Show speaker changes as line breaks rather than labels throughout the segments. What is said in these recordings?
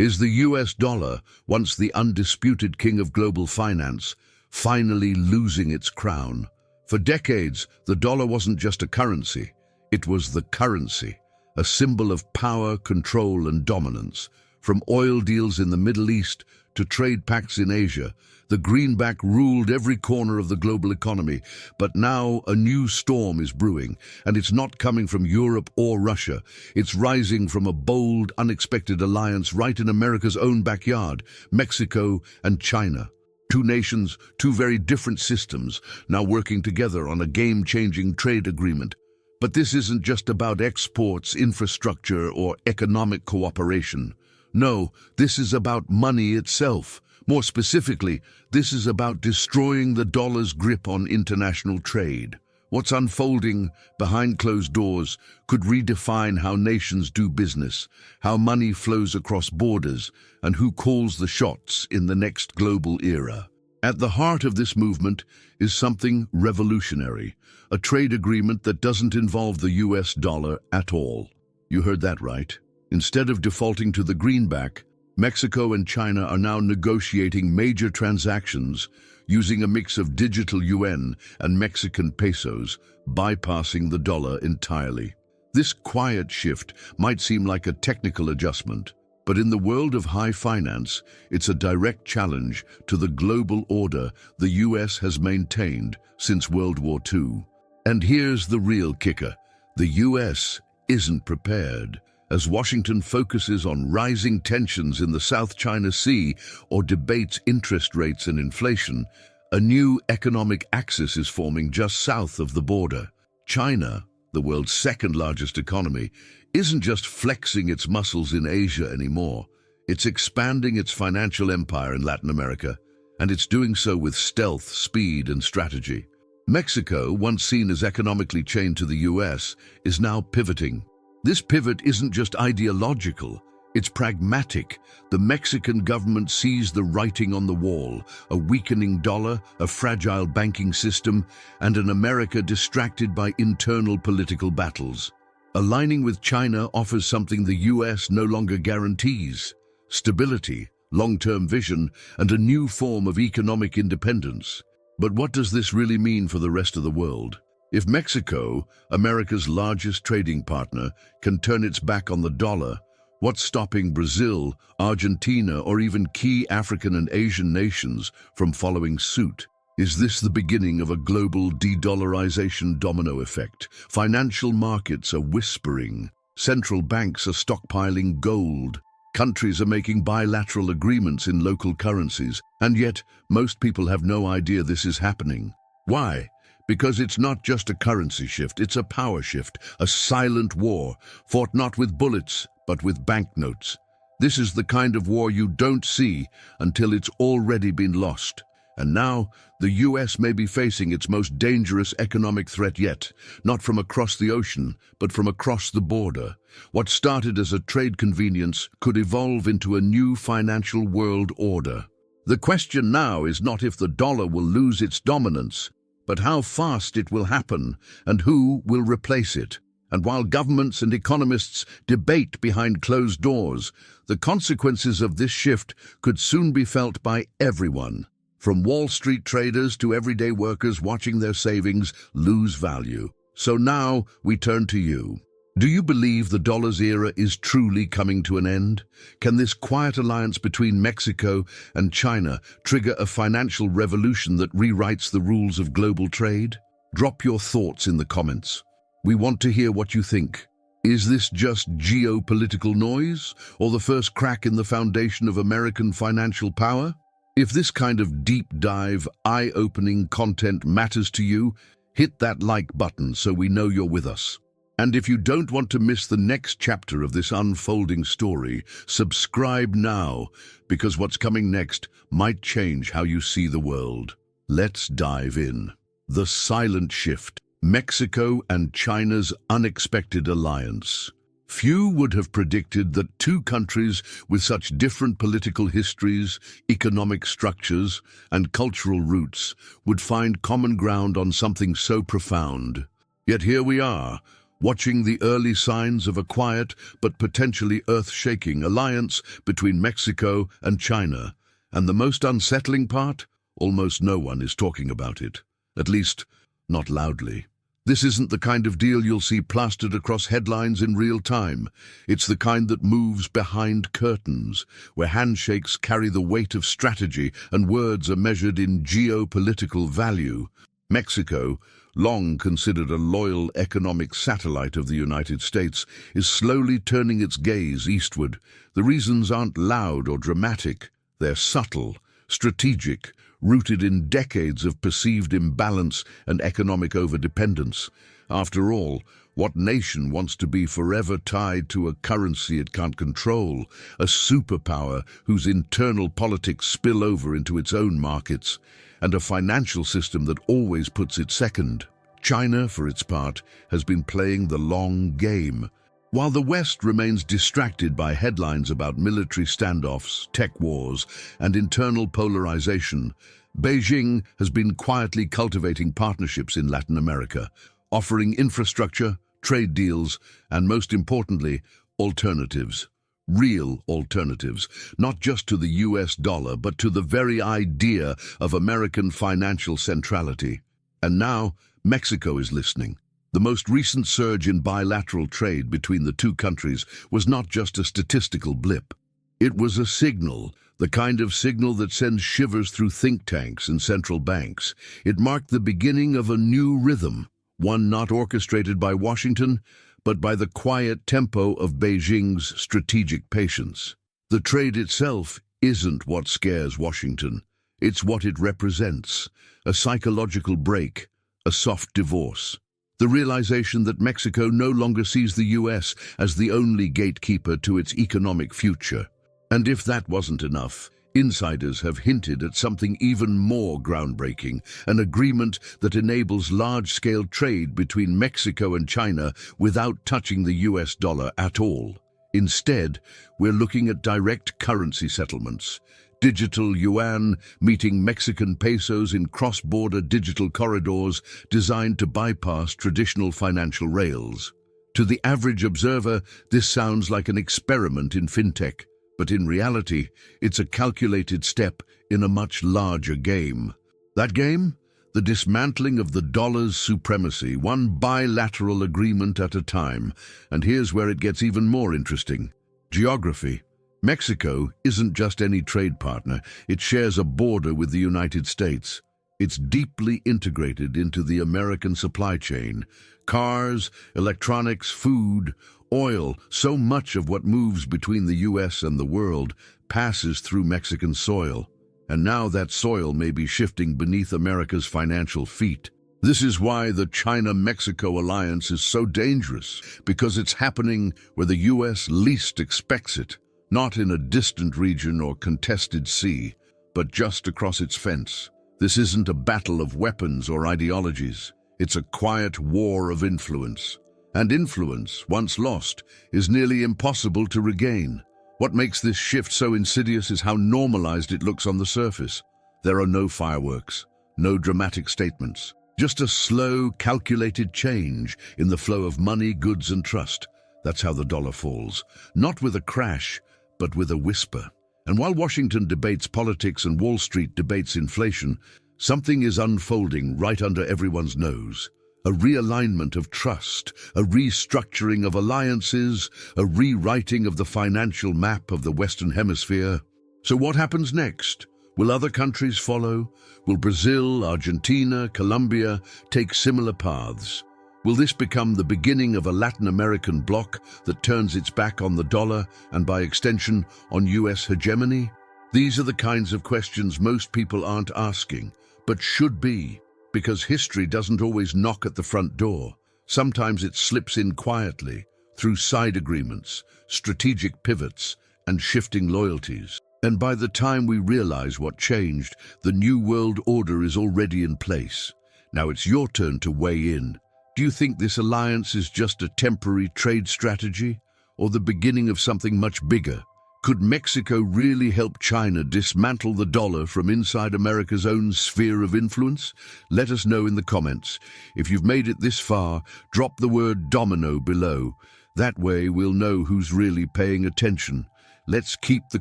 Is the US dollar, once the undisputed king of global finance, finally losing its crown? For decades, the dollar wasn't just a currency, it was the currency, a symbol of power, control, and dominance. From oil deals in the Middle East to trade pacts in Asia, the greenback ruled every corner of the global economy. But now a new storm is brewing, and it's not coming from Europe or Russia. It's rising from a bold, unexpected alliance right in America's own backyard, Mexico and China. Two nations, two very different systems, now working together on a game-changing trade agreement. But this isn't just about exports, infrastructure, or economic cooperation. No, this is about money itself. More specifically, this is about destroying the dollar's grip on international trade. What's unfolding behind closed doors could redefine how nations do business, how money flows across borders, and who calls the shots in the next global era. At the heart of this movement is something revolutionary, a trade agreement that doesn't involve the US dollar at all. You heard that right. Instead of defaulting to the greenback, Mexico and China are now negotiating major transactions using a mix of digital yuan and Mexican pesos, bypassing the dollar entirely. This quiet shift might seem like a technical adjustment, but in the world of high finance, it's a direct challenge to the global order the US has maintained since World War II. And here's the real kicker. The US isn't prepared. As Washington focuses on rising tensions in the South China Sea or debates interest rates and inflation, a new economic axis is forming just south of the border. China, the world's second-largest economy, isn't just flexing its muscles in Asia anymore. It's expanding its financial empire in Latin America, and it's doing so with stealth, speed, and strategy. Mexico, once seen as economically chained to the US, is now pivoting. This pivot isn't just ideological, it's pragmatic. The Mexican government sees the writing on the wall, a weakening dollar, a fragile banking system, and an America distracted by internal political battles. Aligning with China offers something the US no longer guarantees: stability, long-term vision, and a new form of economic independence. But what does this really mean for the rest of the world? If Mexico, America's largest trading partner, can turn its back on the dollar, what's stopping Brazil, Argentina, or even key African and Asian nations from following suit? Is this the beginning of a global de-dollarization domino effect? Financial markets are whispering. Central banks are stockpiling gold. Countries are making bilateral agreements in local currencies, and yet most people have no idea this is happening. Why? Because it's not just a currency shift, it's a power shift, a silent war, fought not with bullets, but with banknotes. This is the kind of war you don't see until it's already been lost. And now, the US may be facing its most dangerous economic threat yet, not from across the ocean, but from across the border. What started as a trade convenience could evolve into a new financial world order. The question now is not if the dollar will lose its dominance, but how fast it will happen and who will replace it. And while governments and economists debate behind closed doors, the consequences of this shift could soon be felt by everyone, from Wall Street traders to everyday workers watching their savings lose value. So now we turn to you. Do you believe the dollar's era is truly coming to an end? Can this quiet alliance between Mexico and China trigger a financial revolution that rewrites the rules of global trade? Drop your thoughts in the comments. We want to hear what you think. Is this just geopolitical noise, or the first crack in the foundation of American financial power? If this kind of deep dive, eye-opening content matters to you, hit that like button so we know you're with us. And if you don't want to miss the next chapter of this unfolding story, subscribe now, because what's coming next might change how you see the world. Let's dive in. The silent shift. Mexico and China's unexpected alliance. Few would have predicted that two countries with such different political histories, economic structures, and cultural roots would find common ground on something so profound. Yet here we are, watching the early signs of a quiet but potentially earth-shaking alliance between Mexico and China. And the most unsettling part? Almost no one is talking about it. At least, not loudly. This isn't the kind of deal you'll see plastered across headlines in real time. It's the kind that moves behind curtains, where handshakes carry the weight of strategy and words are measured in geopolitical value. Mexico, long considered a loyal economic satellite of the United States, is slowly turning its gaze eastward. The reasons aren't loud or dramatic. They're subtle, strategic, rooted in decades of perceived imbalance and economic overdependence. After all, what nation wants to be forever tied to a currency it can't control, a superpower whose internal politics spill over into its own markets, and a financial system that always puts it second? China, for its part, has been playing the long game. While the West remains distracted by headlines about military standoffs, tech wars, and internal polarization, Beijing has been quietly cultivating partnerships in Latin America, offering infrastructure, trade deals, and most importantly, alternatives. Real alternatives, not just to the US dollar, but to the very idea of American financial centrality. And now, Mexico is listening. The most recent surge in bilateral trade between the two countries was not just a statistical blip. It was a signal, the kind of signal that sends shivers through think tanks and central banks. It marked the beginning of a new rhythm, one not orchestrated by Washington, but by the quiet tempo of Beijing's strategic patience. The trade itself isn't what scares Washington. It's what it represents, a psychological break, a soft divorce. The realization that Mexico no longer sees the US as the only gatekeeper to its economic future. And if that wasn't enough, insiders have hinted at something even more groundbreaking, an agreement that enables large-scale trade between Mexico and China without touching the US dollar at all. Instead, we're looking at direct currency settlements. Digital yuan meeting Mexican pesos in cross-border digital corridors designed to bypass traditional financial rails. To the average observer, this sounds like an experiment in fintech, but in reality, it's a calculated step in a much larger game. That game? The dismantling of the dollar's supremacy, one bilateral agreement at a time. And here's where it gets even more interesting. Geography. Mexico isn't just any trade partner, it shares a border with the United States. It's deeply integrated into the American supply chain. Cars, electronics, food, oil, so much of what moves between the US and the world passes through Mexican soil. And now that soil may be shifting beneath America's financial feet. This is why the China-Mexico alliance is so dangerous, because it's happening where the US least expects it. Not in a distant region or contested sea, but just across its fence. This isn't a battle of weapons or ideologies. It's a quiet war of influence. And influence, once lost, is nearly impossible to regain. What makes this shift so insidious is how normalized it looks on the surface. There are no fireworks, no dramatic statements, just a slow, calculated change in the flow of money, goods, and trust. That's how the dollar falls. Not with a crash, but with a whisper. And while Washington debates politics and Wall Street debates inflation, something is unfolding right under everyone's nose. A realignment of trust, a restructuring of alliances, a rewriting of the financial map of the Western Hemisphere. So what happens next? Will other countries follow? Will Brazil, Argentina, Colombia take similar paths? Will this become the beginning of a Latin American bloc that turns its back on the dollar and, by extension, on US hegemony? These are the kinds of questions most people aren't asking, but should be, because history doesn't always knock at the front door. Sometimes it slips in quietly, through side agreements, strategic pivots, and shifting loyalties. And by the time we realize what changed, the new world order is already in place. Now it's your turn to weigh in. Do you think this alliance is just a temporary trade strategy, or the beginning of something much bigger? Could Mexico really help China dismantle the dollar from inside America's own sphere of influence? Let us know in the comments. If you've made it this far, drop the word domino below. That way we'll know who's really paying attention. Let's keep the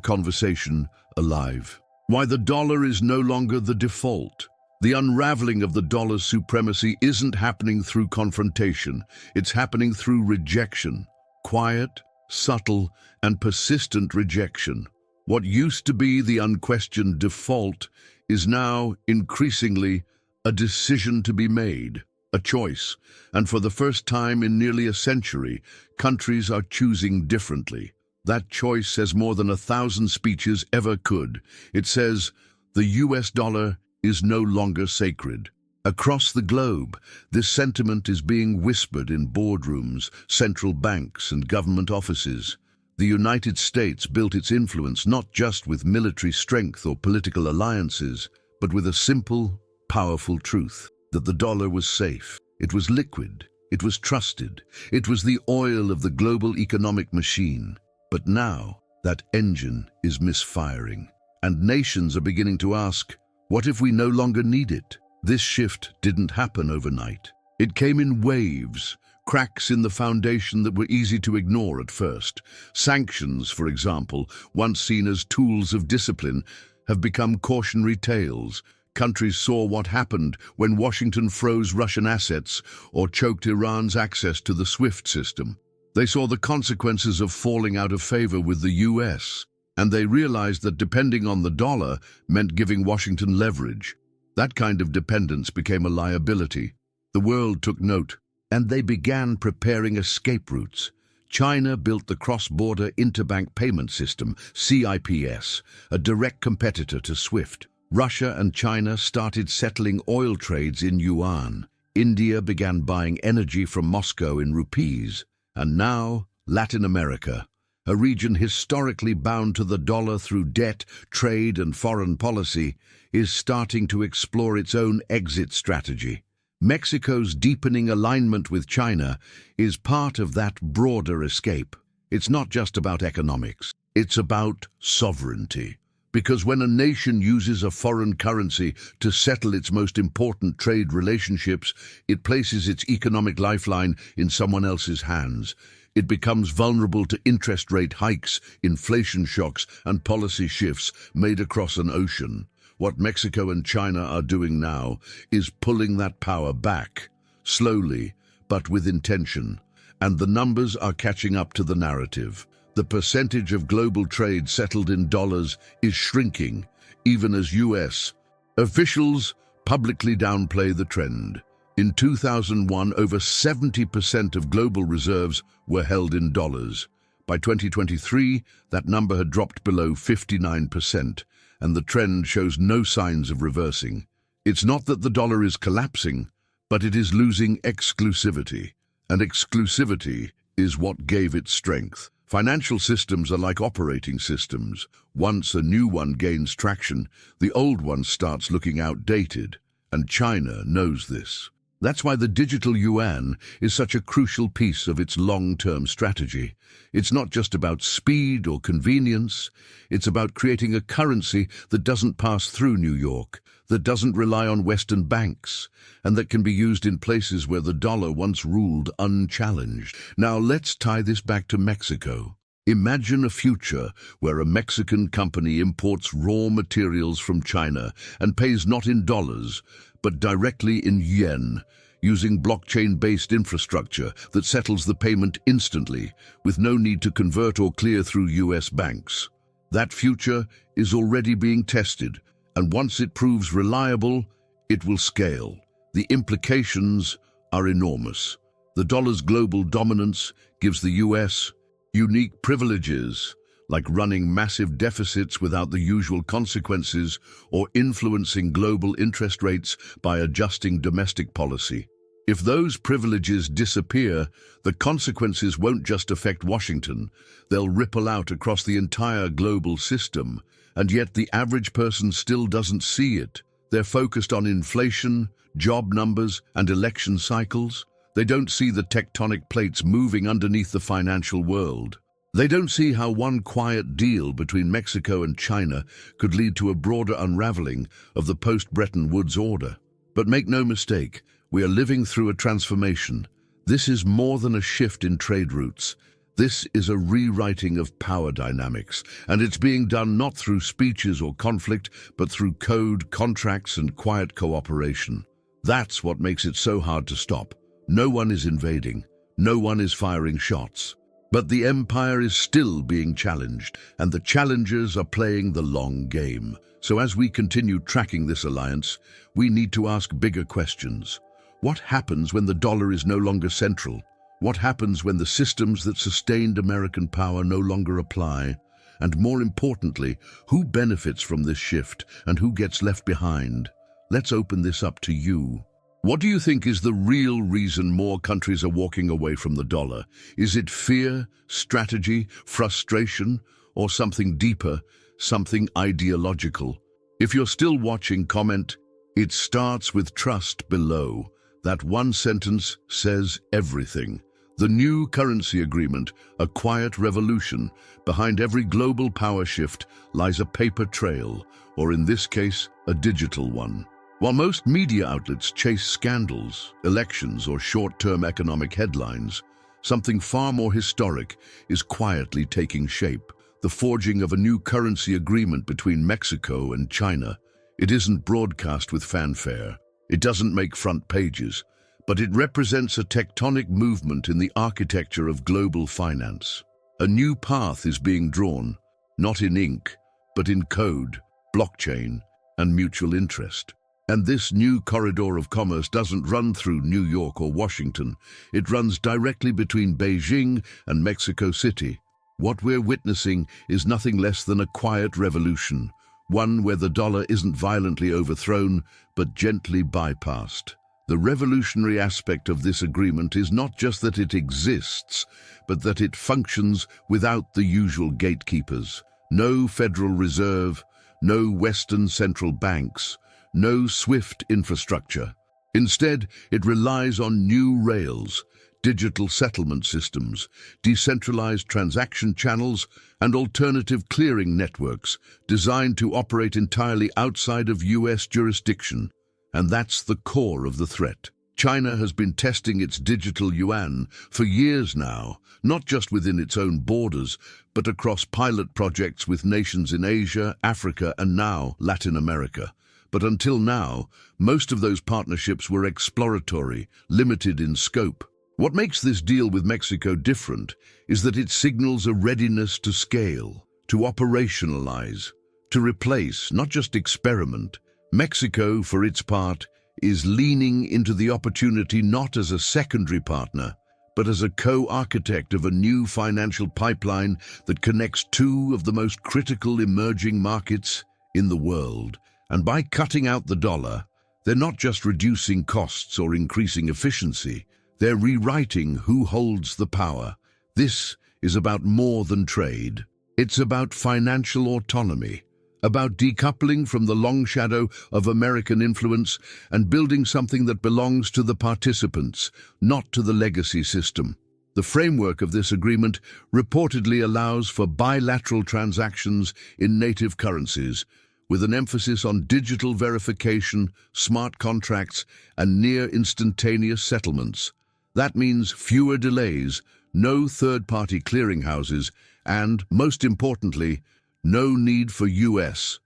conversation alive. Why the dollar is no longer the default. The unraveling of the dollar's supremacy isn't happening through confrontation. It's happening through rejection. Quiet, subtle, and persistent rejection. What used to be the unquestioned default is now increasingly a decision to be made, a choice. And for the first time in nearly a century, countries are choosing differently. That choice says more than 1,000 speeches ever could. It says, the US dollar is no longer sacred. Across the globe, this sentiment is being whispered in boardrooms, central banks, and government offices. The United States built its influence not just with military strength or political alliances, but with a simple, powerful truth, that the dollar was safe. It was liquid. It was trusted. It was the oil of the global economic machine. But now, that engine is misfiring, and nations are beginning to ask, what if we no longer need it? This shift didn't happen overnight. It came in waves, cracks in the foundation that were easy to ignore at first. Sanctions, for example, once seen as tools of discipline, have become cautionary tales. Countries saw what happened when Washington froze Russian assets or choked Iran's access to the SWIFT system. They saw the consequences of falling out of favor with the US, and they realized that depending on the dollar meant giving Washington leverage. That kind of dependence became a liability. The world took note, and they began preparing escape routes. China built the cross-border interbank payment system, CIPS, a direct competitor to SWIFT. Russia and China started settling oil trades in yuan. India began buying energy from Moscow in rupees. And now, Latin America, a region historically bound to the dollar through debt, trade, and foreign policy, is starting to explore its own exit strategy. Mexico's deepening alignment with China is part of that broader escape. It's not just about economics, it's about sovereignty. Because when a nation uses a foreign currency to settle its most important trade relationships, it places its economic lifeline in someone else's hands. It becomes vulnerable to interest rate hikes, inflation shocks, and policy shifts made across an ocean. What Mexico and China are doing now is pulling that power back, slowly, but with intention. And the numbers are catching up to the narrative. The percentage of global trade settled in dollars is shrinking, even as US officials publicly downplay the trend. In 2001, over 70% of global reserves were held in dollars. By 2023, that number had dropped below 59%, and the trend shows no signs of reversing. It's not that the dollar is collapsing, but it is losing exclusivity, and exclusivity is what gave it strength. Financial systems are like operating systems. Once a new one gains traction, the old one starts looking outdated, and China knows this. That's why the digital yuan is such a crucial piece of its long-term strategy. It's not just about speed or convenience, it's about creating a currency that doesn't pass through New York, that doesn't rely on Western banks, and that can be used in places where the dollar once ruled unchallenged. Now let's tie this back to Mexico. Imagine a future where a Mexican company imports raw materials from China and pays not in dollars, but directly in yen, using blockchain-based infrastructure that settles the payment instantly, with no need to convert or clear through US banks. That future is already being tested, and once it proves reliable, it will scale. The implications are enormous. The dollar's global dominance gives the US unique privileges, like running massive deficits without the usual consequences or influencing global interest rates by adjusting domestic policy. If those privileges disappear, the consequences won't just affect Washington, they'll ripple out across the entire global system. And yet the average person still doesn't see it. They're focused on inflation, job numbers, and election cycles. They don't see the tectonic plates moving underneath the financial world. They don't see how one quiet deal between Mexico and China could lead to a broader unraveling of the post-Bretton Woods order. But make no mistake, we are living through a transformation. This is more than a shift in trade routes. This is a rewriting of power dynamics, and it's being done not through speeches or conflict, but through code, contracts, and quiet cooperation. That's what makes it so hard to stop. No one is invading. No one is firing shots. But the empire is still being challenged, and the challengers are playing the long game. So as we continue tracking this alliance, we need to ask bigger questions. What happens when the dollar is no longer central? What happens when the systems that sustained American power no longer apply? And more importantly, who benefits from this shift and who gets left behind? Let's open this up to you. What do you think is the real reason more countries are walking away from the dollar? Is it fear, strategy, frustration, or something deeper, something ideological? If you're still watching, comment, "It starts with trust" below. That one sentence says everything. The new currency agreement, a quiet revolution. Behind every global power shift lies a paper trail, or in this case, a digital one. While most media outlets chase scandals, elections, or short-term economic headlines, something far more historic is quietly taking shape. The forging of a new currency agreement between Mexico and China. It isn't broadcast with fanfare. It doesn't make front pages, but it represents a tectonic movement in the architecture of global finance. A new path is being drawn, not in ink, but in code, blockchain, and mutual interest. And this new corridor of commerce doesn't run through New York or Washington. It runs directly between Beijing and Mexico City. What we're witnessing is nothing less than a quiet revolution, one where the dollar isn't violently overthrown, but gently bypassed. The revolutionary aspect of this agreement is not just that it exists, but that it functions without the usual gatekeepers. No Federal Reserve, no Western central banks, no SWIFT infrastructure. Instead, it relies on new rails, digital settlement systems, decentralized transaction channels, and alternative clearing networks designed to operate entirely outside of US jurisdiction. And that's the core of the threat. China has been testing its digital yuan for years now, not just within its own borders, but across pilot projects with nations in Asia, Africa, and now Latin America. But until now, most of those partnerships were exploratory, limited in scope. What makes this deal with Mexico different is that it signals a readiness to scale, to operationalize, to replace, not just experiment. Mexico, for its part, is leaning into the opportunity not as a secondary partner, but as a co-architect of a new financial pipeline that connects two of the most critical emerging markets in the world. And by cutting out the dollar, they're not just reducing costs or increasing efficiency, they're rewriting who holds the power. This is about more than trade. It's about financial autonomy, about decoupling from the long shadow of American influence and building something that belongs to the participants, not to the legacy system. The framework of this agreement reportedly allows for bilateral transactions in native currencies, with an emphasis on digital verification, smart contracts, and near-instantaneous settlements. That means fewer delays, no third-party clearinghouses, and, most importantly, no need for US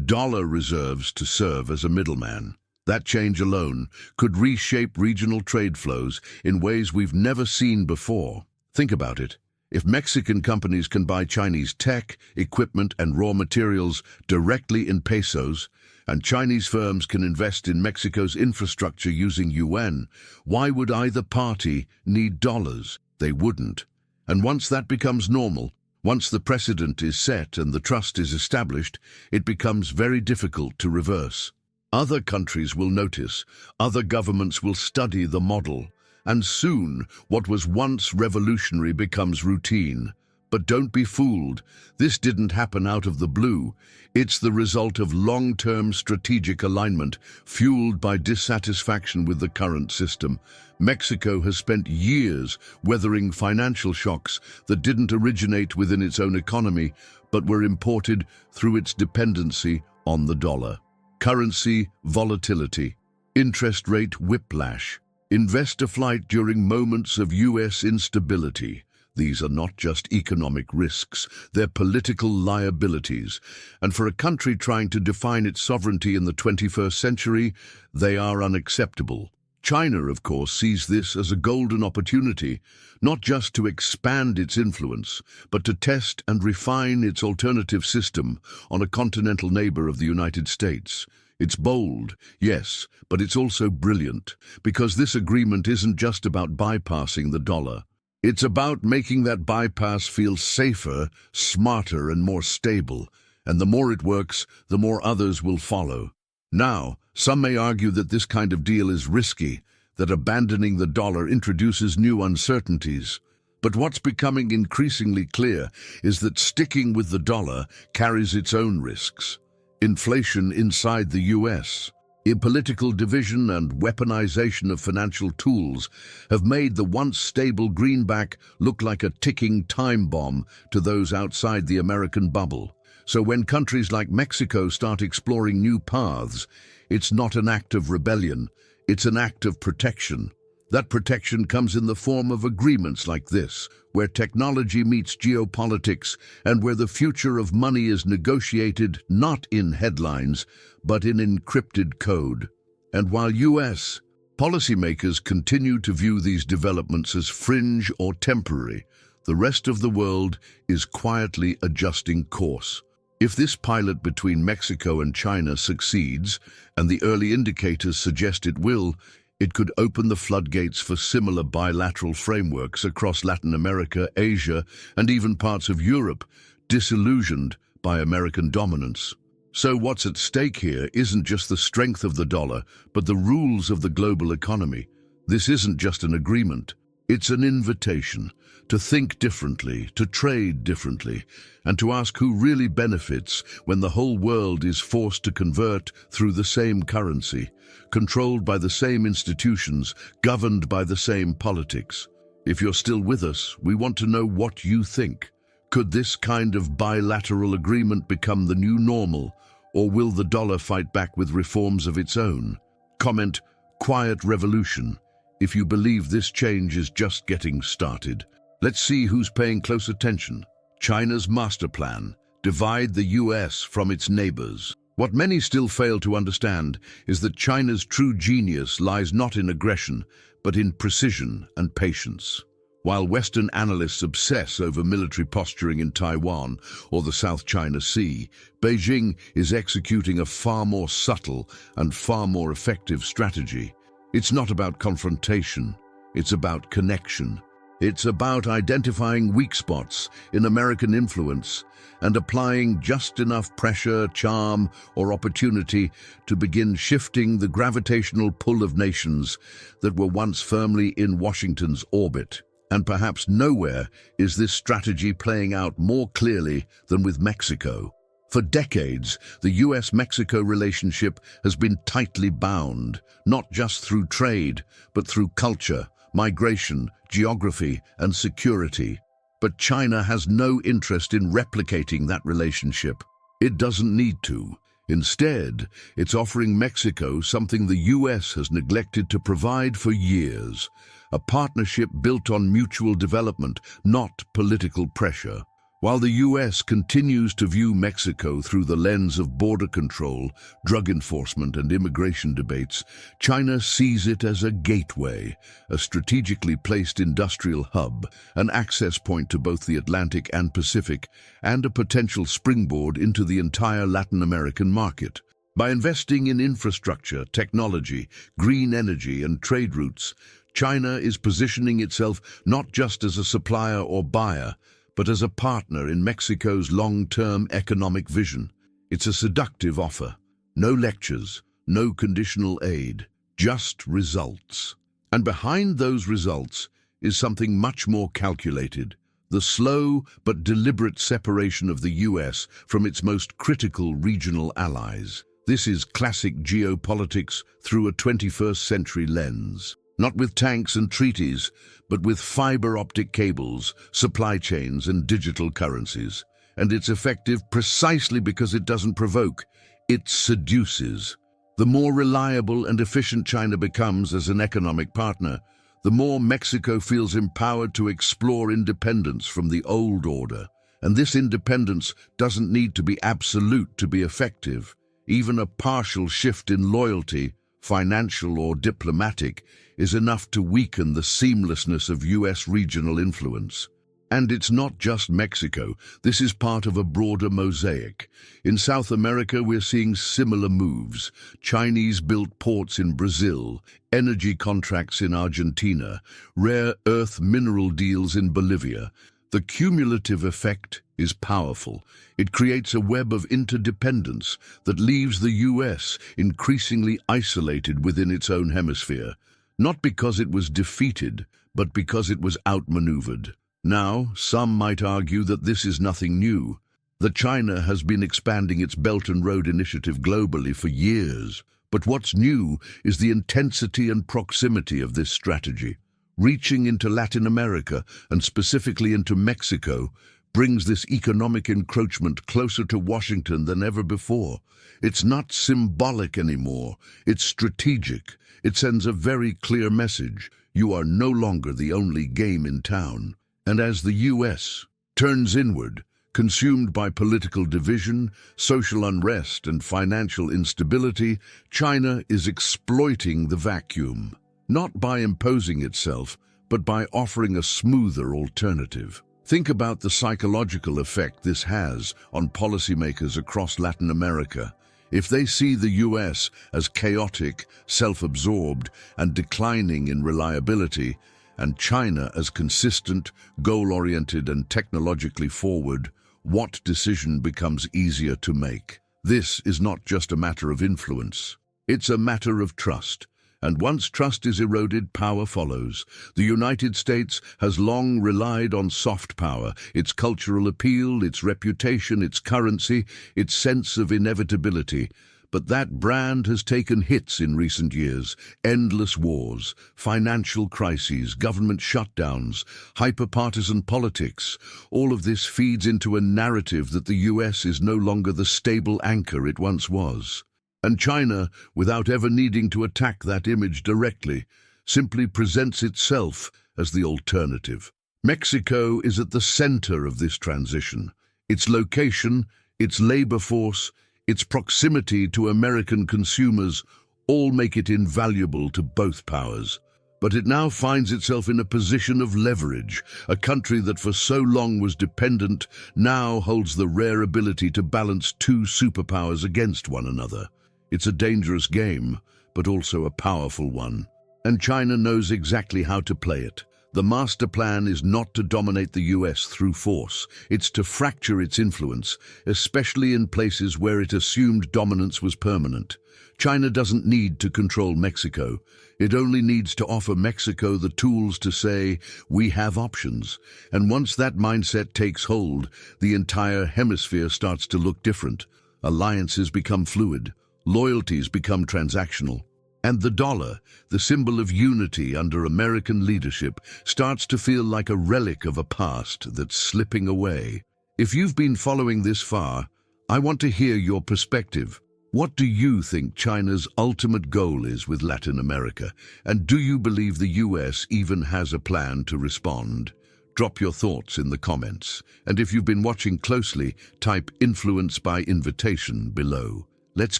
dollar reserves to serve as a middleman. That change alone could reshape regional trade flows in ways we've never seen before. Think about it. If Mexican companies can buy Chinese tech, equipment, and raw materials directly in pesos, and Chinese firms can invest in Mexico's infrastructure using yuan, why would either party need dollars? They wouldn't. And once that becomes normal, once the precedent is set and the trust is established, it becomes very difficult to reverse. Other countries will notice, other governments will study the model, and soon what was once revolutionary becomes routine. But don't be fooled. This didn't happen out of the blue. It's the result of long-term strategic alignment, fueled by dissatisfaction with the current system. Mexico has spent years weathering financial shocks that didn't originate within its own economy, but were imported through its dependency on the dollar. Currency volatility, interest rate whiplash, investor flight during moments of U.S. instability. These are not just economic risks, they're political liabilities. And for a country trying to define its sovereignty in the 21st century, they are unacceptable. China, of course, sees this as a golden opportunity, not just to expand its influence, but to test and refine its alternative system on a continental neighbor of the United States. It's bold, yes, but it's also brilliant, because this agreement isn't just about bypassing the dollar. It's about making that bypass feel safer, smarter, and more stable, and the more it works, the more others will follow. Now, some may argue that this kind of deal is risky, that abandoning the dollar introduces new uncertainties. But what's becoming increasingly clear is that sticking with the dollar carries its own risks. Inflation inside the U.S., political division and weaponization of financial tools have made the once stable greenback look like a ticking time bomb to those outside the American bubble. So when countries like Mexico start exploring new paths, it's not an act of rebellion, it's an act of protection. That protection comes in the form of agreements like this, where technology meets geopolitics and where the future of money is negotiated not in headlines, but in encrypted code. And while U.S. policymakers continue to view these developments as fringe or temporary, the rest of the world is quietly adjusting course. If this pilot between Mexico and China succeeds, and the early indicators suggest it will, it could open the floodgates for similar bilateral frameworks across Latin America, Asia, and even parts of Europe, disillusioned by American dominance. So what's at stake here isn't just the strength of the dollar, but the rules of the global economy. This isn't just an agreement. It's an invitation to think differently, to trade differently, and to ask who really benefits when the whole world is forced to convert through the same currency, controlled by the same institutions, governed by the same politics. If you're still with us, we want to know what you think. Could this kind of bilateral agreement become the new normal, or will the dollar fight back with reforms of its own? Comment, quiet revolution, if you believe this change is just getting started. Let's see who's paying close attention. China's master plan, divide the US from its neighbors. What many still fail to understand is that China's true genius lies not in aggression, but in precision and patience. While Western analysts obsess over military posturing in Taiwan or the South China Sea, Beijing is executing a far more subtle and far more effective strategy. It's not about confrontation, it's about connection. It's about identifying weak spots in American influence and applying just enough pressure, charm, or opportunity to begin shifting the gravitational pull of nations that were once firmly in Washington's orbit. And perhaps nowhere is this strategy playing out more clearly than with Mexico. For decades, the US-Mexico relationship has been tightly bound, not just through trade, but through culture, migration, geography, and security. But China has no interest in replicating that relationship. It doesn't need to. Instead, it's offering Mexico something the US has neglected to provide for years, a partnership built on mutual development, not political pressure. While the US continues to view Mexico through the lens of border control, drug enforcement, and immigration debates, China sees it as a gateway, a strategically placed industrial hub, an access point to both the Atlantic and Pacific, and a potential springboard into the entire Latin American market. By investing in infrastructure, technology, green energy, and trade routes, China is positioning itself not just as a supplier or buyer, but as a partner in Mexico's long-term economic vision. It's a seductive offer. No lectures, no conditional aid, just results. And behind those results is something much more calculated, the slow but deliberate separation of the US from its most critical regional allies. This is classic geopolitics through a 21st century lens. Not with tanks and treaties, but with fiber optic cables, supply chains, and digital currencies. And it's effective precisely because it doesn't provoke, it seduces. The more reliable and efficient China becomes as an economic partner, the more Mexico feels empowered to explore independence from the old order. And this independence doesn't need to be absolute to be effective. Even a partial shift in loyalty, financial or diplomatic, is enough to weaken the seamlessness of US regional influence. And it's not just Mexico. This is part of a broader mosaic. In South America, we're seeing similar moves. Chinese-built ports in Brazil, energy contracts in Argentina, rare earth mineral deals in Bolivia. The cumulative effect is powerful. It creates a web of interdependence that leaves the US increasingly isolated within its own hemisphere. Not because it was defeated, but because it was outmaneuvered. Now, some might argue that this is nothing new, that China has been expanding its Belt and Road Initiative globally for years. But what's new is the intensity and proximity of this strategy. Reaching into Latin America, and specifically into Mexico, brings this economic encroachment closer to Washington than ever before. It's not symbolic anymore, it's strategic. It sends a very clear message: you are no longer the only game in town. And as the US turns inward, consumed by political division, social unrest, and financial instability, China is exploiting the vacuum, not by imposing itself, but by offering a smoother alternative. Think about the psychological effect this has on policymakers across Latin America. If they see the US as chaotic, self-absorbed, and declining in reliability, and China as consistent, goal-oriented, and technologically forward, what decision becomes easier to make? This is not just a matter of influence. It's a matter of trust. And once trust is eroded, power follows. The United States has long relied on soft power, its cultural appeal, its reputation, its currency, its sense of inevitability. But that brand has taken hits in recent years. Endless wars, financial crises, government shutdowns, hyper-partisan politics. All of this feeds into a narrative that the US is no longer the stable anchor it once was. And China, without ever needing to attack that image directly, simply presents itself as the alternative. Mexico is at the center of this transition. Its location, its labor force, its proximity to American consumers all make it invaluable to both powers. But it now finds itself in a position of leverage. A country that for so long was dependent now holds the rare ability to balance two superpowers against one another. It's a dangerous game, but also a powerful one. And China knows exactly how to play it. The master plan is not to dominate the US through force. It's to fracture its influence, especially in places where it assumed dominance was permanent. China doesn't need to control Mexico. It only needs to offer Mexico the tools to say, we have options. And once that mindset takes hold, the entire hemisphere starts to look different. Alliances become fluid. Loyalties become transactional. And the dollar, the symbol of unity under American leadership, starts to feel like a relic of a past that's slipping away. If you've been following this far, I want to hear your perspective. What do you think China's ultimate goal is with Latin America? And do you believe the US even has a plan to respond? Drop your thoughts in the comments. And if you've been watching closely, type "influence by invitation" below. Let's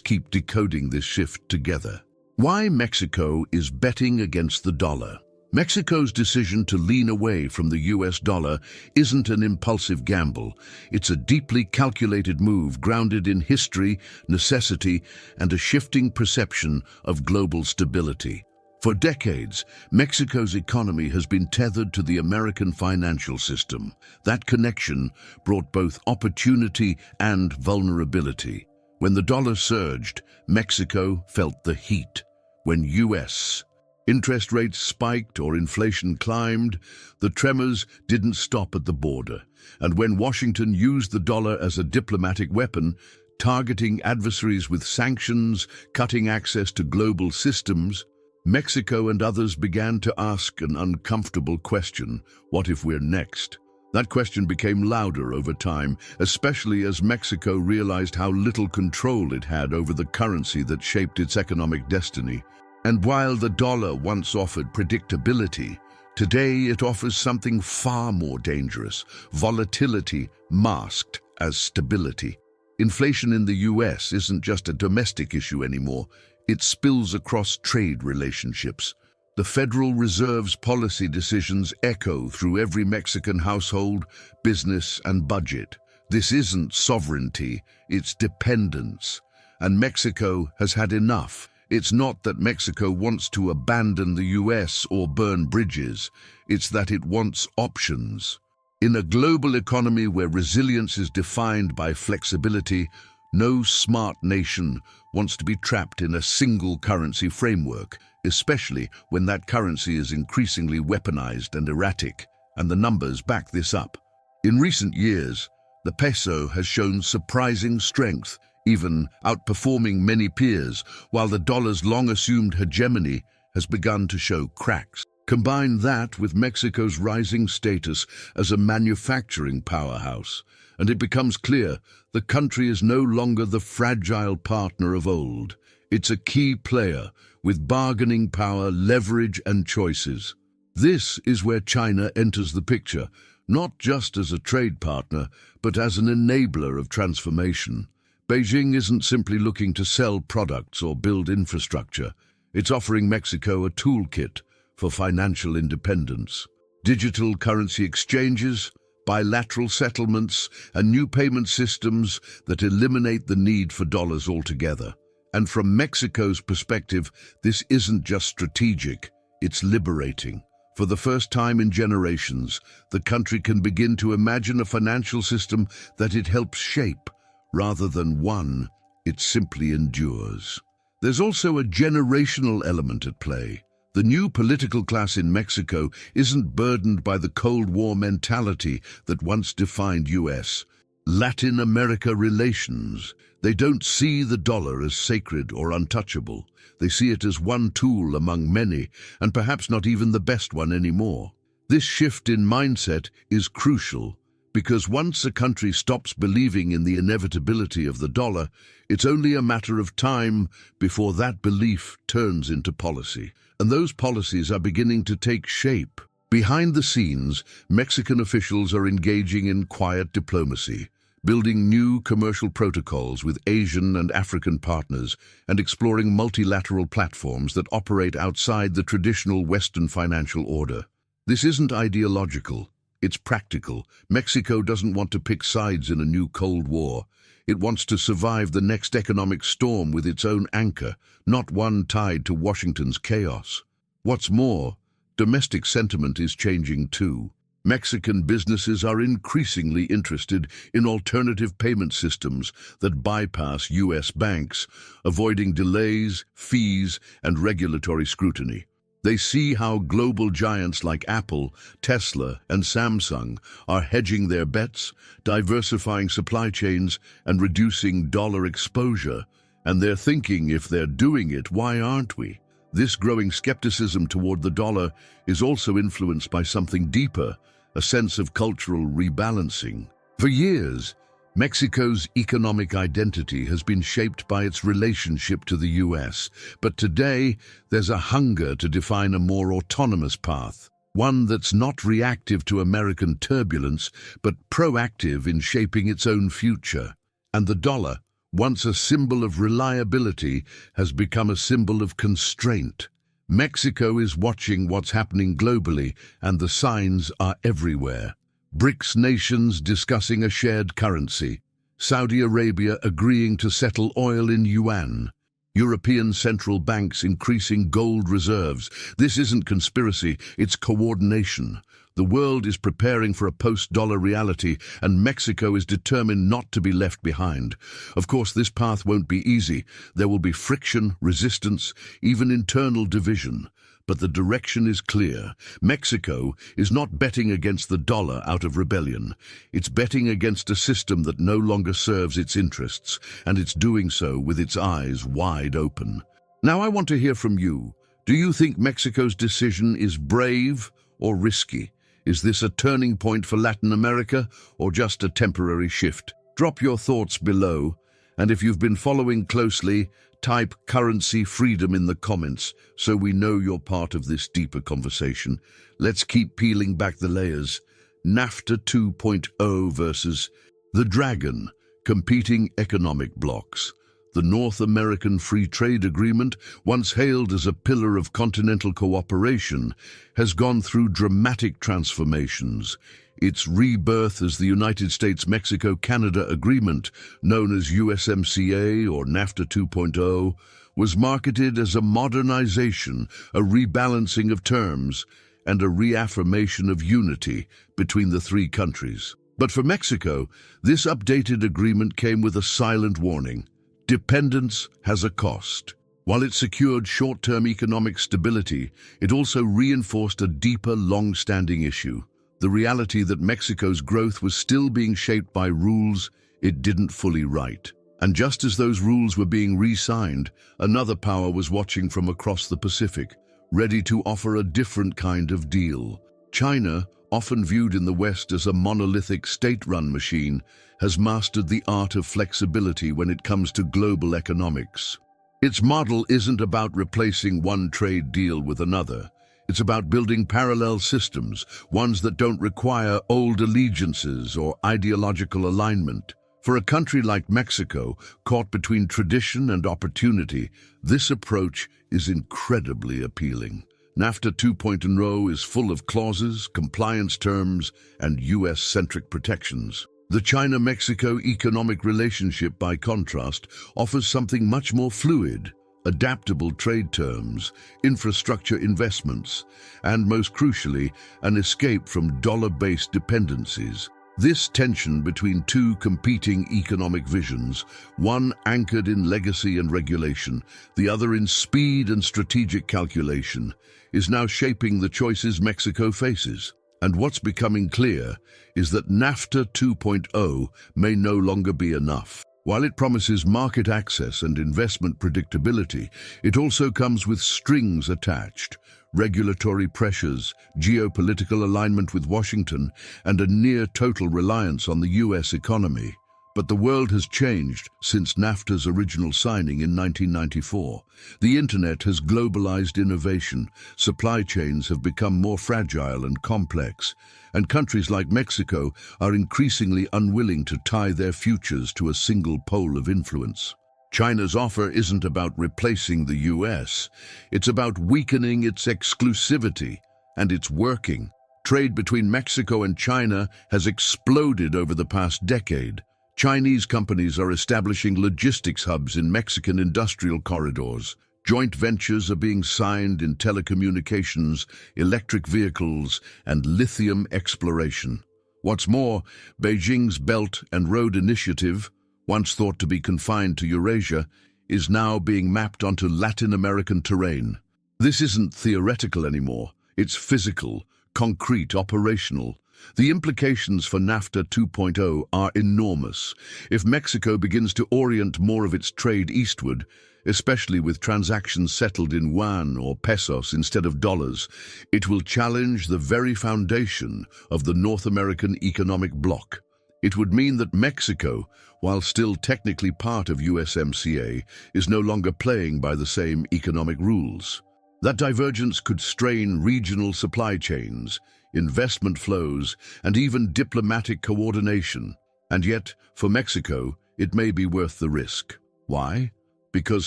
keep decoding this shift together. Why Mexico is betting against the dollar. Mexico's decision to lean away from the US dollar isn't an impulsive gamble. It's a deeply calculated move grounded in history, necessity, and a shifting perception of global stability. For decades, Mexico's economy has been tethered to the American financial system. That connection brought both opportunity and vulnerability. When the dollar surged, Mexico felt the heat. When US Interest rates spiked or inflation climbed. The tremors didn't stop at the border. And when Washington used the dollar as a diplomatic weapon, targeting adversaries with sanctions, cutting access to global systems, Mexico and others began to ask an uncomfortable question: what if we're next? That question became louder over time, especially as Mexico realized how little control it had over the currency that shaped its economic destiny. And while the dollar once offered predictability, today it offers something far more dangerous: volatility masked as stability. Inflation in the US isn't just a domestic issue anymore. It spills across trade relationships. The Federal Reserve's policy decisions echo through every Mexican household, business, and budget. This isn't sovereignty, it's dependence. And Mexico has had enough. It's not that Mexico wants to abandon the US or burn bridges. It's that it wants options. In a global economy where resilience is defined by flexibility, no smart nation wants to be trapped in a single currency framework, especially when that currency is increasingly weaponized and erratic, and the numbers back this up. In recent years, the peso has shown surprising strength, even outperforming many peers, while the dollar's long-assumed hegemony has begun to show cracks. Combine that with Mexico's rising status as a manufacturing powerhouse, and it becomes clear the country is no longer the fragile partner of old. It's a key player with bargaining power, leverage, and choices. This is where China enters the picture, not just as a trade partner, but as an enabler of transformation. Beijing isn't simply looking to sell products or build infrastructure. It's offering Mexico a toolkit for financial independence. Digital currency exchanges, bilateral settlements, and new payment systems that eliminate the need for dollars altogether. And from Mexico's perspective, this isn't just strategic, it's liberating. For the first time in generations, the country can begin to imagine a financial system that it helps shape, rather than one it simply endures. There's also a generational element at play. The new political class in Mexico isn't burdened by the Cold War mentality that once defined US, Latin America relations. They don't see the dollar as sacred or untouchable. They see it as one tool among many, and perhaps not even the best one anymore. This shift in mindset is crucial, because once a country stops believing in the inevitability of the dollar, it's only a matter of time before that belief turns into policy. And those policies are beginning to take shape. Behind the scenes, Mexican officials are engaging in quiet diplomacy, building new commercial protocols with Asian and African partners, and exploring multilateral platforms that operate outside the traditional Western financial order. This isn't ideological, it's practical. Mexico doesn't want to pick sides in a new Cold War. It wants to survive the next economic storm with its own anchor, not one tied to Washington's chaos. What's more, domestic sentiment is changing too. Mexican businesses are increasingly interested in alternative payment systems that bypass US banks, avoiding delays, fees, and regulatory scrutiny. They see how global giants like Apple, Tesla, and Samsung are hedging their bets, diversifying supply chains, and reducing dollar exposure. And they're thinking, if they're doing it, why aren't we? This growing skepticism toward the dollar is also influenced by something deeper, a sense of cultural rebalancing. For years, Mexico's economic identity has been shaped by its relationship to the US, but today there's a hunger to define a more autonomous path, one that's not reactive to American turbulence, but proactive in shaping its own future. And the dollar, once a symbol of reliability, has become a symbol of constraint. Mexico is watching what's happening globally, and the signs are everywhere. BRICS nations discussing a shared currency, Saudi Arabia agreeing to settle oil in yuan, European central banks increasing gold reserves. This isn't conspiracy, it's coordination. The world is preparing for a post-dollar reality, and Mexico is determined not to be left behind. Of course, this path won't be easy. There will be friction, resistance, even internal division. But the direction is clear. Mexico is not betting against the dollar out of rebellion. It's betting against a system that no longer serves its interests, and it's doing so with its eyes wide open. Now I want to hear from you. Do you think Mexico's decision is brave or risky? Is this a turning point for Latin America or just a temporary shift? Drop your thoughts below, and if you've been following closely, type currency freedom in the comments so we know you're part of this deeper conversation. Let's keep peeling back the layers. NAFTA 2.0 versus the Dragon, competing economic blocs. The North American Free Trade Agreement, once hailed as a pillar of continental cooperation, has gone through dramatic transformations. Its rebirth as the United States-Mexico-Canada Agreement, known as USMCA or NAFTA 2.0, was marketed as a modernization, a rebalancing of terms, and a reaffirmation of unity between the three countries. But for Mexico, this updated agreement came with a silent warning. Dependence has a cost. While it secured short-term economic stability, it also reinforced a deeper, long-standing issue. The reality that Mexico's growth was still being shaped by rules it didn't fully write. And just as those rules were being re-signed, another power was watching from across the Pacific, ready to offer a different kind of deal. China, often viewed in the West as a monolithic state-run machine, has mastered the art of flexibility when it comes to global economics. Its model isn't about replacing one trade deal with another. It's about building parallel systems, ones that don't require old allegiances or ideological alignment. For a country like Mexico, caught between tradition and opportunity, this approach is incredibly appealing. NAFTA 2.0 is full of clauses, compliance terms, and US-centric protections. The China-Mexico economic relationship, by contrast, offers something much more fluid. Adaptable trade terms, infrastructure investments, and most crucially, an escape from dollar-based dependencies. This tension between two competing economic visions, one anchored in legacy and regulation, the other in speed and strategic calculation, is now shaping the choices Mexico faces. And what's becoming clear is that NAFTA 2.0 may no longer be enough. While it promises market access and investment predictability, it also comes with strings attached: regulatory pressures, geopolitical alignment with Washington, and a near-total reliance on the US economy. But the world has changed since NAFTA's original signing in 1994. The internet has globalized innovation, supply chains have become more fragile and complex, and countries like Mexico are increasingly unwilling to tie their futures to a single pole of influence. China's offer isn't about replacing the US, it's about weakening its exclusivity, and it's working. Trade between Mexico and China has exploded over the past decade. Chinese companies are establishing logistics hubs in Mexican industrial corridors. Joint ventures are being signed in telecommunications, electric vehicles, and lithium exploration. What's more, Beijing's Belt and Road Initiative, once thought to be confined to Eurasia, is now being mapped onto Latin American terrain. This isn't theoretical anymore. It's physical, concrete, operational. The implications for NAFTA 2.0 are enormous. If Mexico begins to orient more of its trade eastward, especially with transactions settled in yuan or pesos instead of dollars, it will challenge the very foundation of the North American economic bloc. It would mean that Mexico, while still technically part of USMCA, is no longer playing by the same economic rules. That divergence could strain regional supply chains, investment flows, and even diplomatic coordination. And yet, for Mexico, it may be worth the risk. Why? Because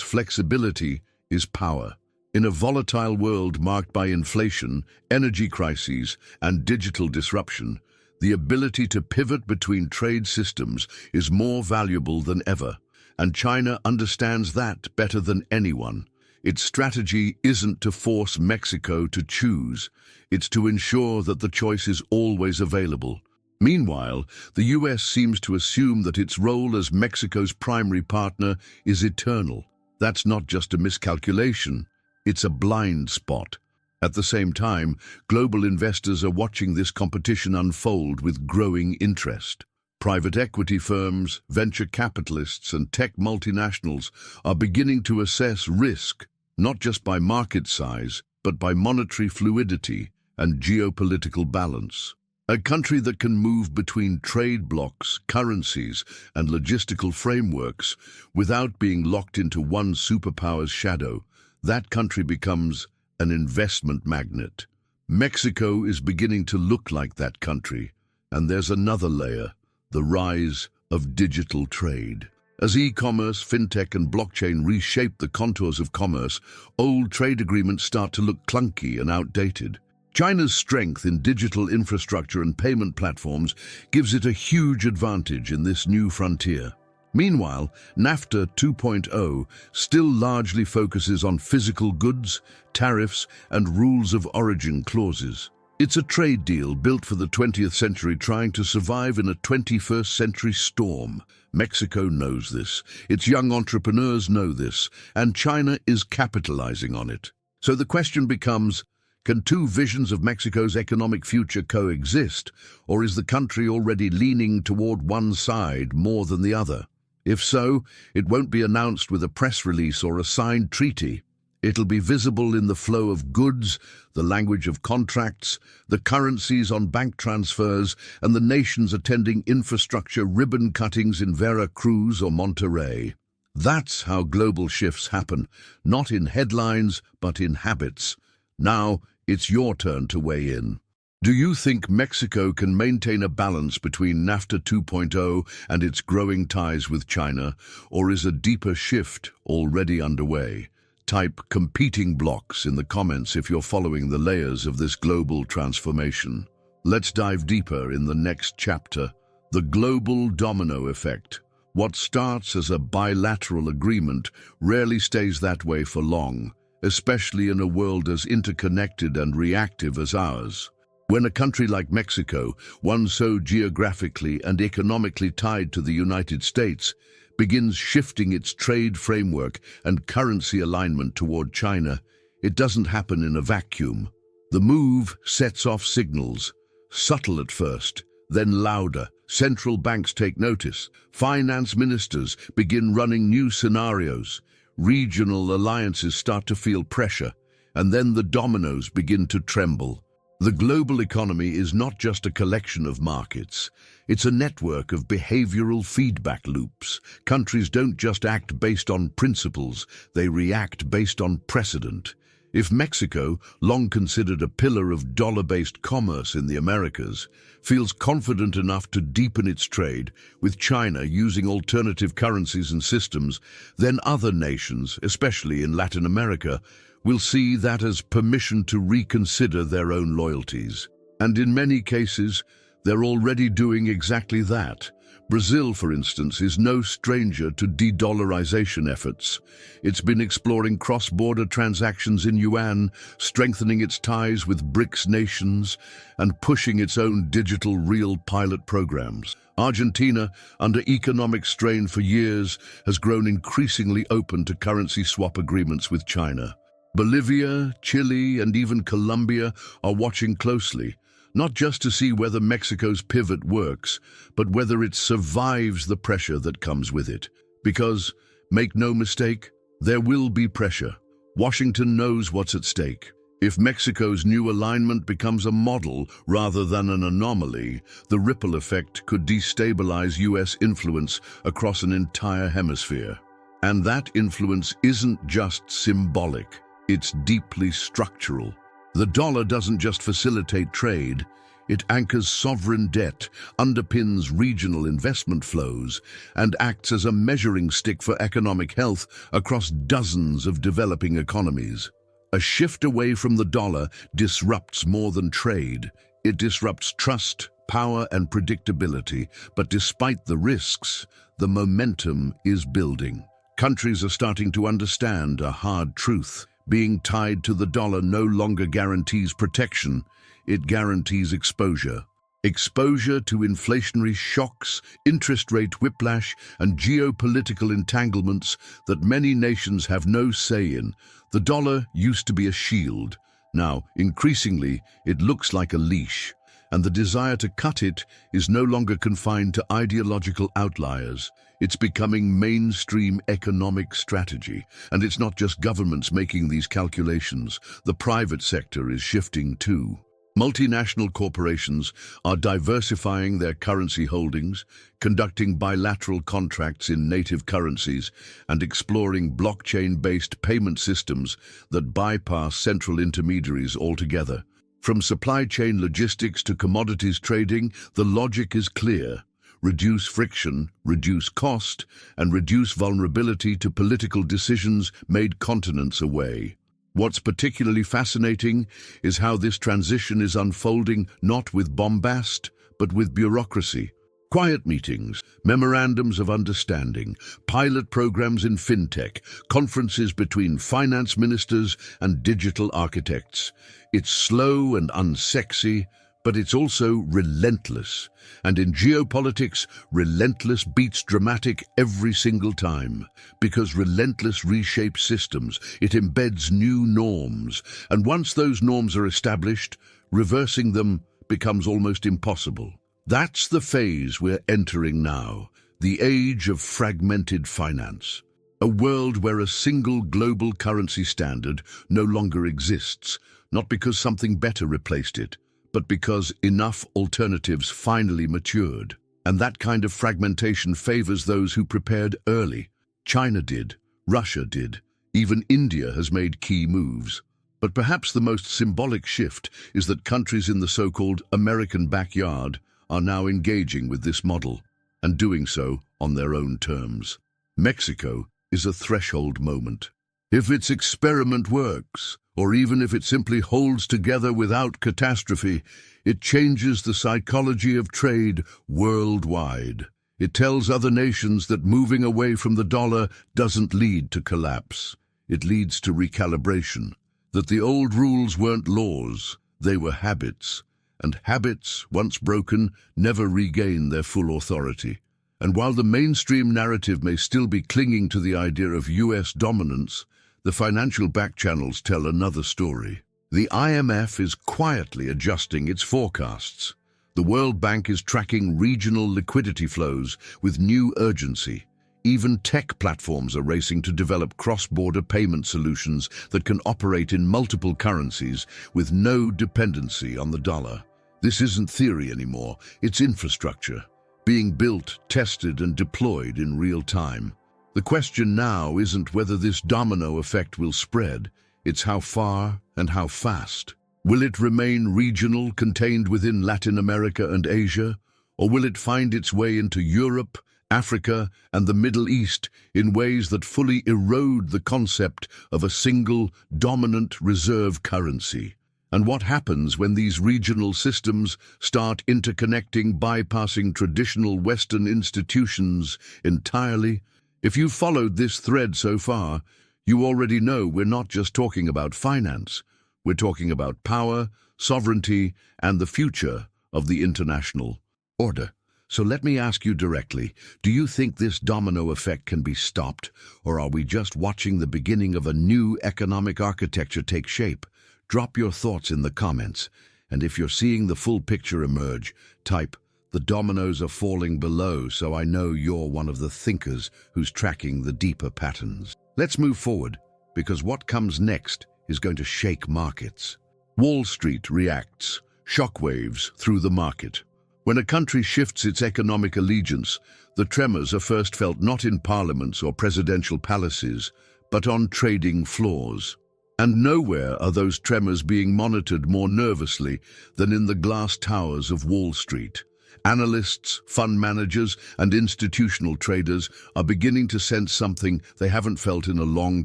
flexibility is power. In a volatile world marked by inflation, energy crises, and digital disruption, the ability to pivot between trade systems is more valuable than ever, and China understands that better than anyone. Its strategy isn't to force Mexico to choose, it's to ensure that the choice is always available. Meanwhile, the US seems to assume that its role as Mexico's primary partner is eternal. That's not just a miscalculation, it's a blind spot. At the same time, global investors are watching this competition unfold with growing interest. Private equity firms, venture capitalists, and tech multinationals are beginning to assess risk, not just by market size, but by monetary fluidity and geopolitical balance. A country that can move between trade blocs, currencies, and logistical frameworks without being locked into one superpower's shadow, that country becomes an investment magnet. Mexico is beginning to look like that country, and there's another layer, the rise of digital trade. As e-commerce, fintech, and blockchain reshape the contours of commerce, old trade agreements start to look clunky and outdated. China's strength in digital infrastructure and payment platforms gives it a huge advantage in this new frontier. Meanwhile, NAFTA 2.0 still largely focuses on physical goods, tariffs, and rules of origin clauses. It's a trade deal built for the 20th century trying to survive in a 21st century storm. Mexico knows this, its young entrepreneurs know this, and China is capitalizing on it. So the question becomes, can two visions of Mexico's economic future coexist, or is the country already leaning toward one side more than the other? If so, it won't be announced with a press release or a signed treaty. It'll be visible in the flow of goods, the language of contracts, the currencies on bank transfers, and the nations attending infrastructure ribbon cuttings in Veracruz or Monterrey. That's how global shifts happen, not in headlines, but in habits. Now, it's your turn to weigh in. Do you think Mexico can maintain a balance between NAFTA 2.0 and its growing ties with China, or is a deeper shift already underway? Type competing blocks in the comments if you're following the layers of this global transformation. Let's dive deeper in the next chapter, the global domino effect. What starts as a bilateral agreement rarely stays that way for long, especially in a world as interconnected and reactive as ours. When a country like Mexico, one so geographically and economically tied to the United States, begins shifting its trade framework and currency alignment toward China, it doesn't happen in a vacuum. The move sets off signals, subtle at first, then louder. Central banks take notice. Finance ministers begin running new scenarios. Regional alliances start to feel pressure, and then the dominoes begin to tremble. The global economy is not just a collection of markets. It's a network of behavioral feedback loops. Countries don't just act based on principles, they react based on precedent. If Mexico, long considered a pillar of dollar-based commerce in the Americas, feels confident enough to deepen its trade, with China using alternative currencies and systems, then other nations, especially in Latin America, will see that as permission to reconsider their own loyalties. And in many cases, they're already doing exactly that. Brazil, for instance, is no stranger to de-dollarization efforts. It's been exploring cross-border transactions in yuan, strengthening its ties with BRICS nations, and pushing its own digital real pilot programs. Argentina, under economic strain for years, has grown increasingly open to currency swap agreements with China. Bolivia, Chile, and even Colombia are watching closely, not just to see whether Mexico's pivot works, but whether it survives the pressure that comes with it. Because, make no mistake, there will be pressure. Washington knows what's at stake. If Mexico's new alignment becomes a model rather than an anomaly, the ripple effect could destabilize US influence across an entire hemisphere. And that influence isn't just symbolic. It's deeply structural. The dollar doesn't just facilitate trade, it anchors sovereign debt, underpins regional investment flows, and acts as a measuring stick for economic health across dozens of developing economies. A shift away from the dollar disrupts more than trade. It disrupts trust, power, and predictability. But despite the risks, the momentum is building. Countries are starting to understand a hard truth. Being tied to the dollar no longer guarantees protection, it guarantees exposure. Exposure to inflationary shocks, interest rate whiplash, and geopolitical entanglements that many nations have no say in. The dollar used to be a shield. Now, increasingly, it looks like a leash, and the desire to cut it is no longer confined to ideological outliers. It's becoming mainstream economic strategy, and it's not just governments making these calculations. The private sector is shifting too. Multinational corporations are diversifying their currency holdings, conducting bilateral contracts in native currencies, and exploring blockchain-based payment systems that bypass central intermediaries altogether. From supply chain logistics to commodities trading, the logic is clear. Reduce friction, reduce cost, and reduce vulnerability to political decisions made continents away. What's particularly fascinating is how this transition is unfolding not with bombast, but with bureaucracy. Quiet meetings, memorandums of understanding, pilot programs in fintech, conferences between finance ministers and digital architects. It's slow and unsexy, but it's also relentless. And in geopolitics, relentless beats dramatic every single time. Because relentless reshapes systems, it embeds new norms. And once those norms are established, reversing them becomes almost impossible. That's the phase we're entering now, the age of fragmented finance. A world where a single global currency standard no longer exists, not because something better replaced it, but because enough alternatives finally matured. And that kind of fragmentation favors those who prepared early. China did, Russia did, even India has made key moves. But perhaps the most symbolic shift is that countries in the so-called American backyard are now engaging with this model, and doing so on their own terms. Mexico is a threshold moment. If its experiment works, or even if it simply holds together without catastrophe, it changes the psychology of trade worldwide. It tells other nations that moving away from the dollar doesn't lead to collapse. It leads to recalibration, that the old rules weren't laws, they were habits, and habits, once broken, never regain their full authority. And while the mainstream narrative may still be clinging to the idea of US dominance, the financial backchannels tell another story. The IMF is quietly adjusting its forecasts. The World Bank is tracking regional liquidity flows with new urgency. Even tech platforms are racing to develop cross-border payment solutions that can operate in multiple currencies with no dependency on the dollar. This isn't theory anymore, it's infrastructure, being built, tested, and deployed in real time. The question now isn't whether this domino effect will spread, it's how far and how fast. Will it remain regional, contained within Latin America and Asia, or will it find its way into Europe, Africa, and the Middle East in ways that fully erode the concept of a single, dominant reserve currency? And what happens when these regional systems start interconnecting, bypassing traditional Western institutions entirely? If you've followed this thread so far, you already know we're not just talking about finance. We're talking about power, sovereignty, and the future of the international order. So let me ask you directly, do you think this domino effect can be stopped, or are we just watching the beginning of a new economic architecture take shape? Drop your thoughts in the comments, and if you're seeing the full picture emerge, type, "The dominoes are falling below," so I know you're one of the thinkers who's tracking the deeper patterns. Let's move forward, because what comes next is going to shake markets. Wall Street reacts, shockwaves through the market. When a country shifts its economic allegiance, the tremors are first felt not in parliaments or presidential palaces, but on trading floors. And nowhere are those tremors being monitored more nervously than in the glass towers of Wall Street. Analysts, fund managers, and institutional traders are beginning to sense something they haven't felt in a long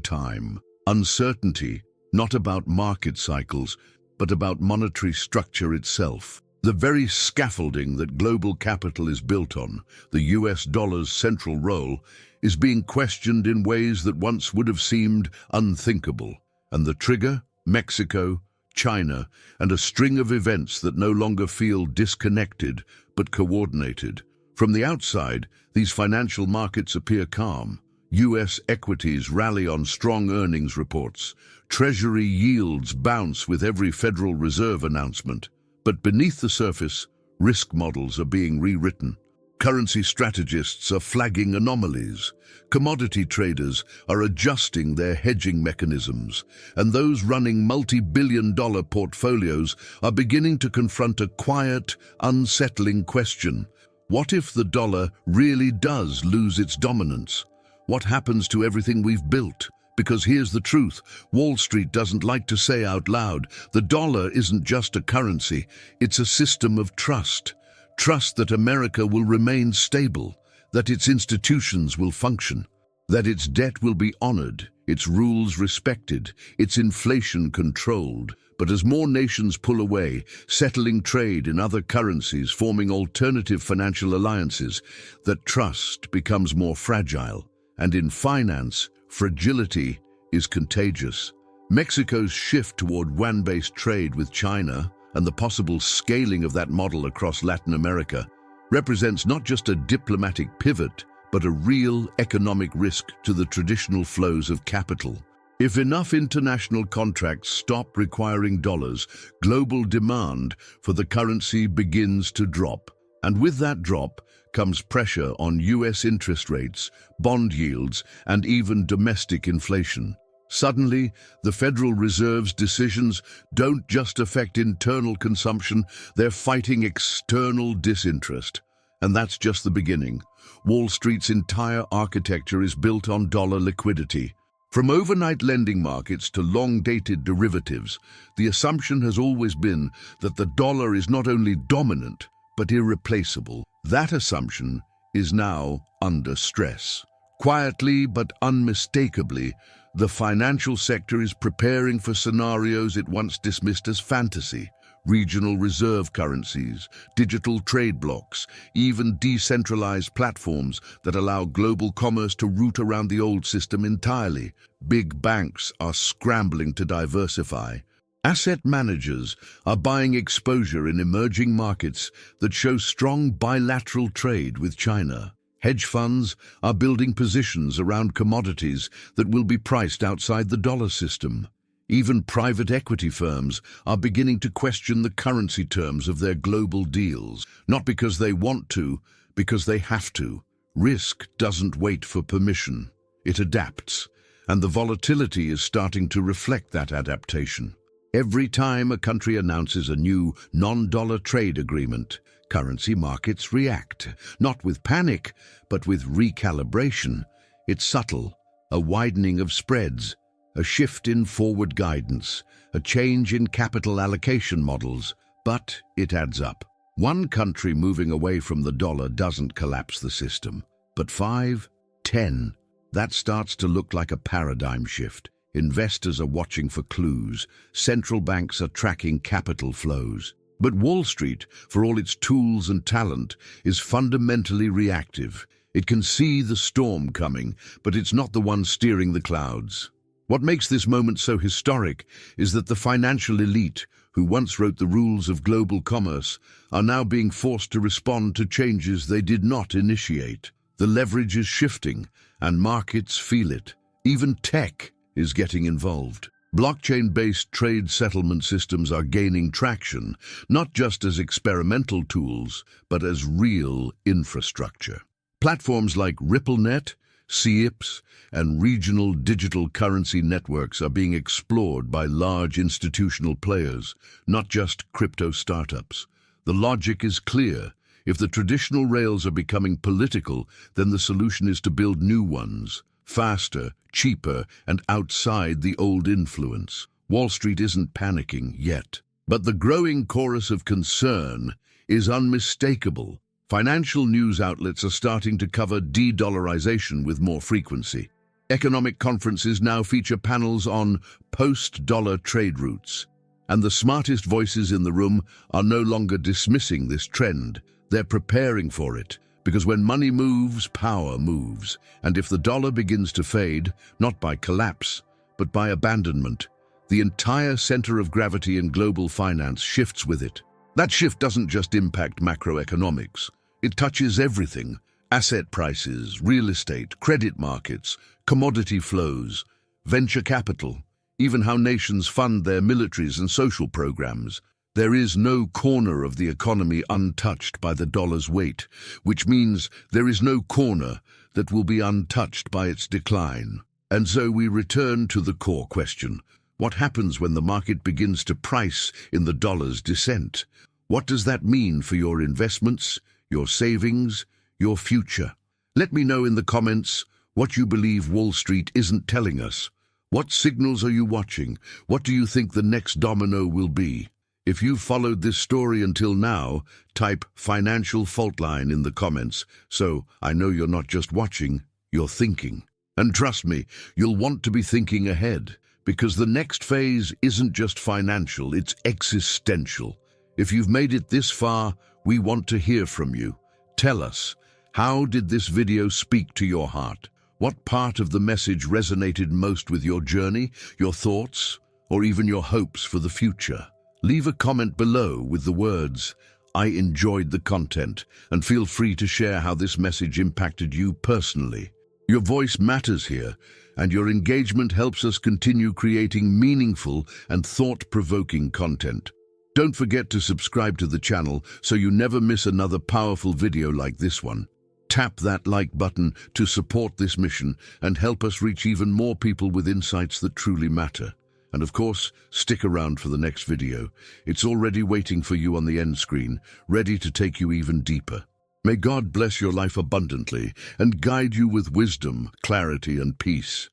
time. Uncertainty, not about market cycles, but about monetary structure itself. The very scaffolding that global capital is built on, the US dollar's central role, is being questioned in ways that once would have seemed unthinkable. And the trigger? Mexico, China, and a string of events that no longer feel disconnected but coordinated. From the outside, these financial markets appear calm. US equities rally on strong earnings reports. Treasury yields bounce with every Federal Reserve announcement. But beneath the surface, risk models are being rewritten. Currency strategists are flagging anomalies. Commodity traders are adjusting their hedging mechanisms. And those running multi-billion-dollar portfolios are beginning to confront a quiet, unsettling question. What if the dollar really does lose its dominance? What happens to everything we've built? Because here's the truth, Wall Street doesn't like to say out loud, the dollar isn't just a currency, it's a system of trust. Trust that America will remain stable, that its institutions will function, that its debt will be honored, its rules respected, its inflation controlled. But as more nations pull away, settling trade in other currencies, forming alternative financial alliances, that trust becomes more fragile. And in finance, fragility is contagious. Mexico's shift toward yuan-based trade with China and the possible scaling of that model across Latin America represents not just a diplomatic pivot, but a real economic risk to the traditional flows of capital. If enough international contracts stop requiring dollars, global demand for the currency begins to drop. And with that drop comes pressure on US interest rates, bond yields, and even domestic inflation. Suddenly, the Federal Reserve's decisions don't just affect internal consumption, they're fighting external disinterest. And that's just the beginning. Wall Street's entire architecture is built on dollar liquidity. From overnight lending markets to long-dated derivatives, the assumption has always been that the dollar is not only dominant, but irreplaceable. That assumption is now under stress. Quietly but unmistakably, the financial sector is preparing for scenarios it once dismissed as fantasy. Regional reserve currencies, digital trade blocks, even decentralized platforms that allow global commerce to route around the old system entirely. Big banks are scrambling to diversify. Asset managers are buying exposure in emerging markets that show strong bilateral trade with China. Hedge funds are building positions around commodities that will be priced outside the dollar system. Even private equity firms are beginning to question the currency terms of their global deals, not because they want to, because they have to. Risk doesn't wait for permission. It adapts, and the volatility is starting to reflect that adaptation. Every time a country announces a new non-dollar trade agreement, currency markets react, not with panic, but with recalibration. It's subtle, a widening of spreads, a shift in forward guidance, a change in capital allocation models, but it adds up. One country moving away from the dollar doesn't collapse the system, but 5, 10, that starts to look like a paradigm shift. Investors are watching for clues, central banks are tracking capital flows. But Wall Street, for all its tools and talent, is fundamentally reactive. It can see the storm coming, but it's not the one steering the clouds. What makes this moment so historic is that the financial elite, who once wrote the rules of global commerce, are now being forced to respond to changes they did not initiate. The leverage is shifting, and markets feel it. Even tech is getting involved. Blockchain-based trade settlement systems are gaining traction, not just as experimental tools, but as real infrastructure. Platforms like RippleNet, CIPS, and regional digital currency networks are being explored by large institutional players, not just crypto startups. The logic is clear. If the traditional rails are becoming political, then the solution is to build new ones, faster, cheaper, and outside the old influence. Wall Street isn't panicking yet, but the growing chorus of concern is unmistakable. Financial news outlets are starting to cover de-dollarization with more frequency. Economic conferences now feature panels on post-dollar trade routes. And the smartest voices in the room are no longer dismissing this trend. They're preparing for it. Because when money moves, power moves. And if the dollar begins to fade, not by collapse, but by abandonment, the entire center of gravity in global finance shifts with it. That shift doesn't just impact macroeconomics. It touches everything: Asset prices, real estate, credit markets, commodity flows, venture capital, even how nations fund their militaries and social programs. There is no corner of the economy untouched by the dollar's weight, which means there is no corner that will be untouched by its decline. And so we return to the core question. What happens when the market begins to price in the dollar's descent? What does that mean for your investments, your savings, your future? Let me know in the comments what you believe Wall Street isn't telling us. What signals are you watching? What do you think the next domino will be? If you've followed this story until now, type financial fault line in the comments, so I know you're not just watching, you're thinking. And trust me, you'll want to be thinking ahead, because the next phase isn't just financial, it's existential. If you've made it this far, we want to hear from you. Tell us, how did this video speak to your heart? What part of the message resonated most with your journey, your thoughts, or even your hopes for the future? Leave a comment below with the words, "I enjoyed the content," and feel free to share how this message impacted you personally. Your voice matters here, and your engagement helps us continue creating meaningful and thought-provoking content. Don't forget to subscribe to the channel so you never miss another powerful video like this one. Tap that like button to support this mission and help us reach even more people with insights that truly matter. And of course, stick around for the next video. It's already waiting for you on the end screen, ready to take you even deeper. May God bless your life abundantly and guide you with wisdom, clarity, and peace.